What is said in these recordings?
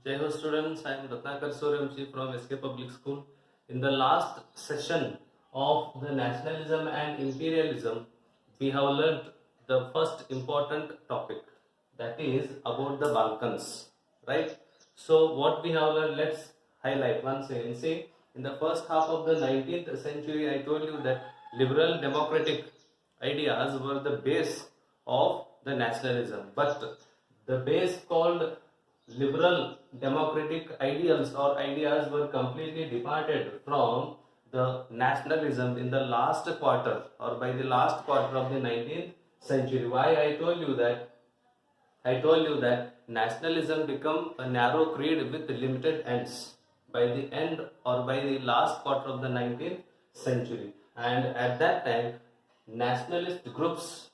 Jai Ho students, I am Ratnakar Soryamshi from SK Public School. In the last session of the nationalism and imperialism, we have learnt the first important topic, that is about the Balkans, right? So what we have learned, let's highlight once again. See, in the first half of the 19th century, I told you that liberal democratic ideas were the base of the nationalism, but the base called liberal democratic ideals or ideas were completely departed from the nationalism in the last quarter or by the last quarter of the 19th century. Why I told you that? I told you that nationalism became a narrow creed with limited ends by the end or by the last quarter of the 19th century. And at that time, nationalist groups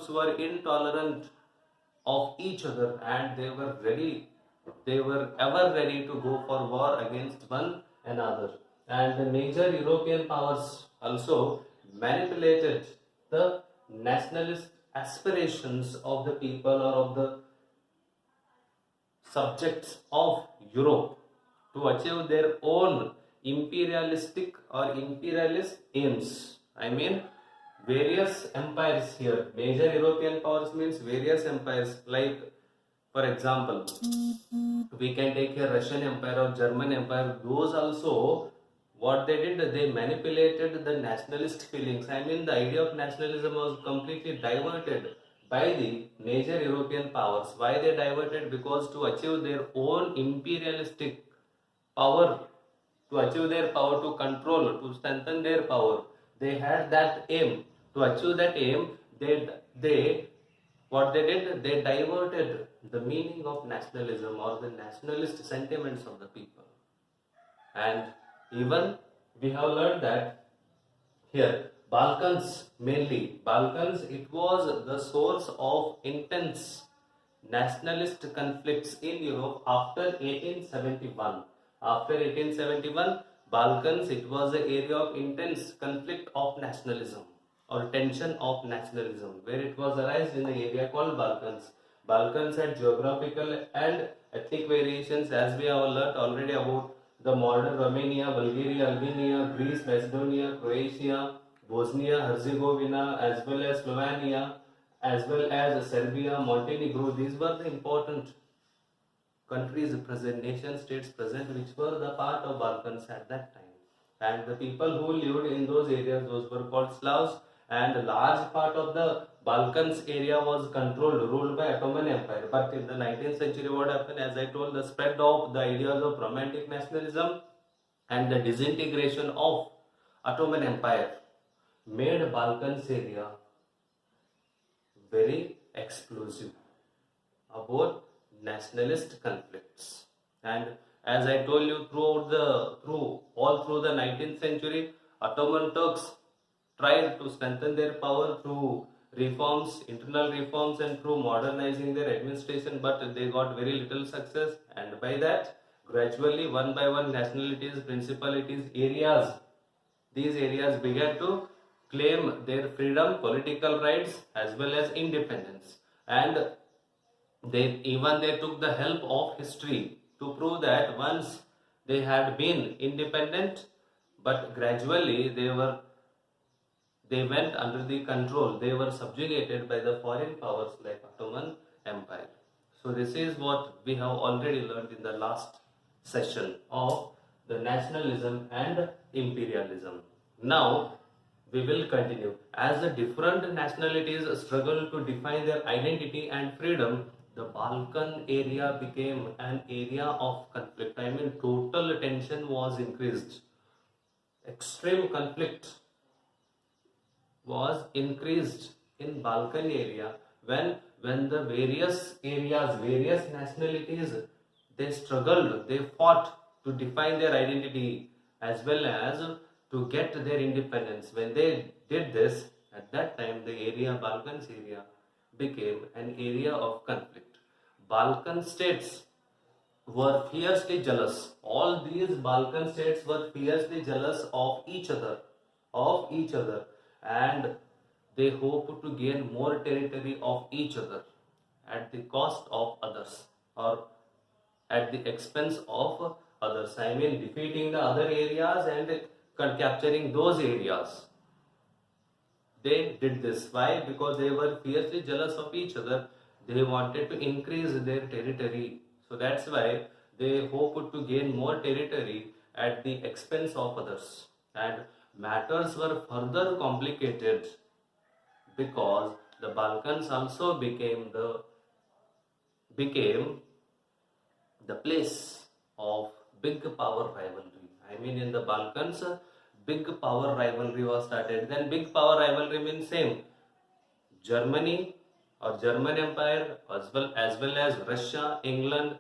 were intolerant of each other, and they were ever ready to go for war against one another. And the major European powers also manipulated the nationalist aspirations of the people or of the subjects of Europe to achieve their own imperialistic or imperialist aims. I mean, various empires here. Major European powers means various empires, like for example, we can take a Russian Empire or German Empire. Those also, what they did, they manipulated the nationalist feelings. I mean, the idea of nationalism was completely diverted by the major European powers. Why they diverted? Because to achieve their own imperialistic power, to achieve their power, to control, to strengthen their power, they had that aim. To achieve that aim, they what they did, they diverted the meaning of nationalism or the nationalist sentiments of the people. And even we have learned that here, Balkans, it was the source of intense nationalist conflicts in Europe after 1871. After 1871, Balkans, it was the area of intense conflict of nationalism or tension of nationalism, where it was arised in the area called Balkans. Balkans had geographical and ethnic variations, as we have learnt already about the modern Romania, Bulgaria, Albania, Greece, Macedonia, Croatia, Bosnia, Herzegovina, as well as Slovenia, as well as Serbia, Montenegro. These were the important countries present, nation states present, which were the part of Balkans at that time. And the people who lived in those areas, those were called Slavs, and a large part of the Balkans area was ruled by Ottoman Empire. But in the 19th century, what happened? As I told, the spread of the ideas of romantic nationalism and the disintegration of Ottoman Empire made Balkans area very explosive about nationalist conflicts. And as I told you, all through the 19th century, Ottoman Turks tried to strengthen their power through reforms, internal reforms, and through modernizing their administration, but they got very little success. And by that, gradually, one by one, nationalities, principalities, these areas began to claim their freedom, political rights, as well as independence. And they took the help of history to prove that once they had been independent, but gradually they went under the control, they were subjugated by the foreign powers like Ottoman Empire. So this is what we have already learned in the last session of the nationalism and imperialism. Now we will continue. As the different nationalities struggle to define their identity and freedom, the Balkan area became an area of conflict. I mean, total tension was increased. Extreme conflict was increased in Balkan area when the various nationalities, they struggled, they fought to define their identity as well as to get their independence. When they did this, at that time the Balkans area became an area of conflict. Balkan states were fiercely jealous. All these Balkan states were fiercely jealous of each other, and they hoped to gain more territory of each other at the cost of others, or at the expense of others. I mean, defeating the other areas and capturing those areas. They did this. Why? Because they were fiercely jealous of each other. They wanted to increase their territory. So that's why they hoped to gain more territory at the expense of others. And matters were further complicated because the Balkans also became the place of big power rivalry. I mean, in the Balkans, big power rivalry was started. Then big power rivalry means same. Germany or German Empire as well as Russia, England,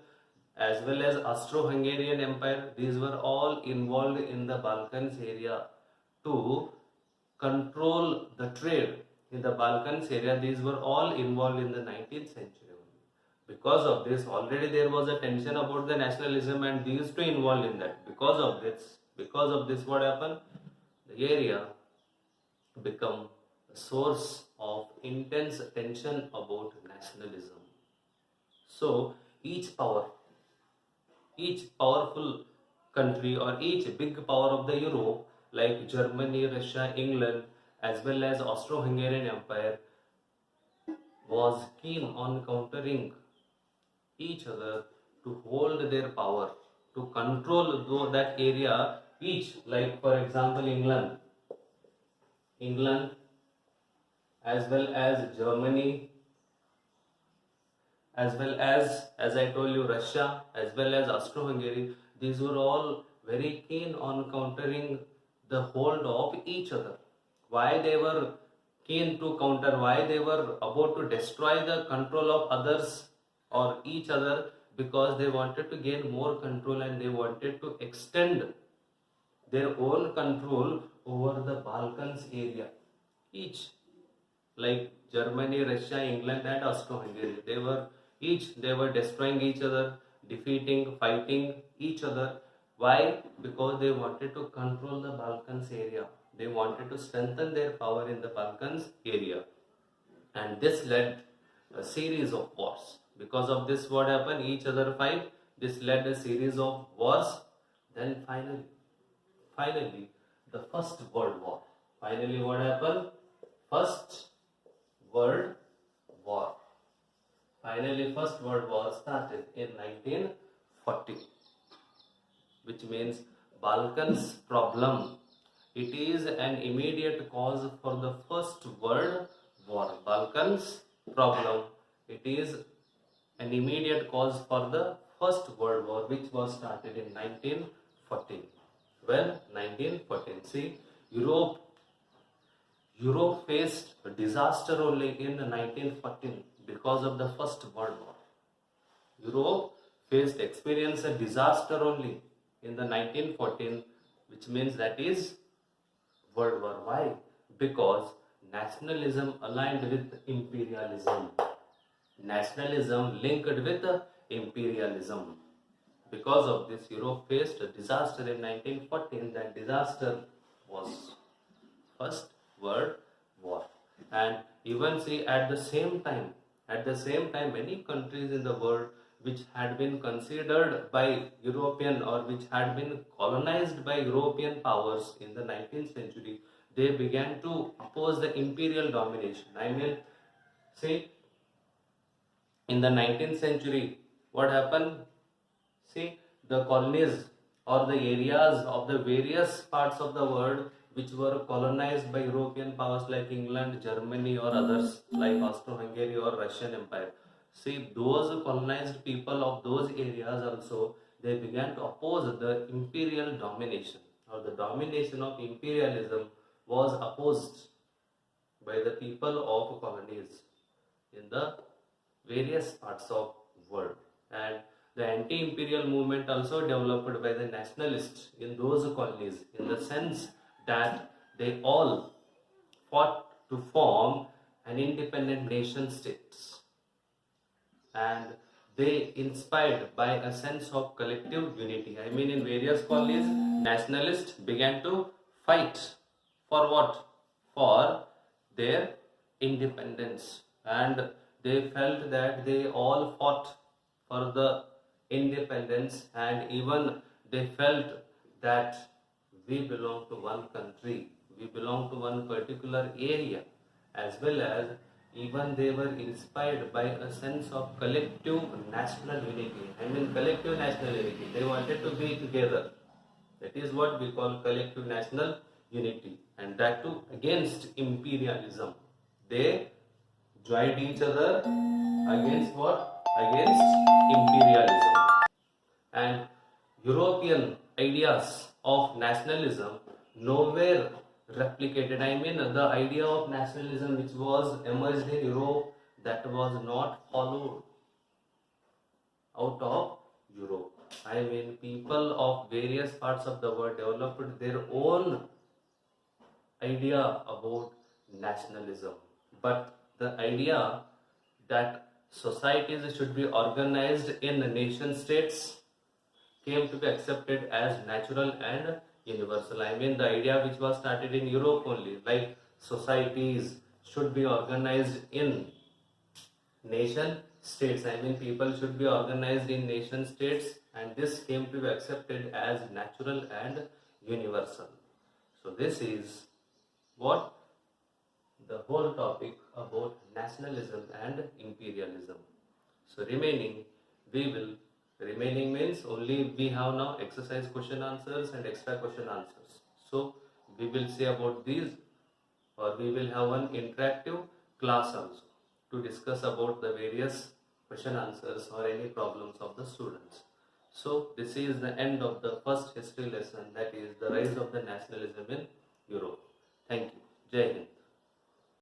as well as Austro-Hungarian Empire. These were all involved in the Balkans area to control the trade in the Balkans area. These were all involved in the 19th century. Because of this, already there was a tension about the nationalism, and these two involved in that. Because of this, what happened? The area become a source of intense tension about nationalism. So each powerful country or each big power of the Europe, like Germany, Russia, England, as well as Austro-Hungarian Empire, was keen on countering each other to hold their power, to control that area. Each, like for example, England, as well as Germany, as well as I told you, Russia, as well as Austro-Hungary, these were all very keen on countering the hold of each other. Why they were keen to counter? Why they were about to destroy the control of others or each other? Because they wanted to gain more control and they wanted to extend their own control over the Balkans area. Each, like Germany, Russia, England, and Austro-Hungary, they were destroying each other, defeating, fighting each other. Why? Because they wanted to control the Balkans area. They wanted to strengthen their power in the Balkans area, and this led a series of wars. Because of this, what happened? Each other fight. This led a series of wars. Then finally, the First World War. Finally, what happened? First World War. Finally, First World War started in 1940, which means Balkans problem. It is an immediate cause for the First World War. Balkans problem. It is an immediate cause for the First World War, which was started in 1914. When 1914, see, Europe faced a disaster only in 1914 because of the First World War. Europe experienced a disaster only in the 1914, which means that is World War. Why? Because nationalism aligned with imperialism. Nationalism linked with imperialism. Because of this, Europe faced a disaster in 1914. That disaster was First World War. And even see, at the same time, many countries in the world which had been considered by European or which had been colonized by European powers in the 19th century, they began to oppose the imperial domination. I mean, see, in the 19th century, what happened? See, the colonies or the areas of the various parts of the world which were colonized by European powers like England, Germany, or others like Austro-Hungary or Russian Empire. See, those colonized people of those areas also, they began to oppose the imperial domination, or the domination of imperialism was opposed by the people of colonies in the various parts of world. And the anti-imperial movement also developed by the nationalists in those colonies, in the sense that they all fought to form an independent nation states, and they inspired by a sense of collective unity. I mean, in various colonies, nationalists began to fight for what? For their independence, and they felt that they all fought for the independence, and even they felt that we belong to one country, we belong to one particular area, as well as even they were inspired by a sense of collective national unity. I mean, collective national unity. They wanted to be together. That is what we call collective national unity, and that too against imperialism. They joined each other against what? Against imperialism. And European ideas of nationalism nowhere replicated. I mean, the idea of nationalism which was emerged in Europe, that was not followed out of Europe. I mean, people of various parts of the world developed their own idea about nationalism. But the idea that societies should be organized in nation states came to be accepted as natural and universal. I mean, the idea which was started in Europe only, like societies should be organized in nation states. I mean, people should be organized in nation states, and this came to be accepted as natural and universal. So this is what the whole topic about nationalism and imperialism. So remaining means only we have now exercise question answers and extra question answers. So we will say about these, or we will have one interactive class also to discuss about the various question answers or any problems of the students. So this is the end of the first history lesson, that is the rise of the nationalism in Europe. Thank you. Jai Hind.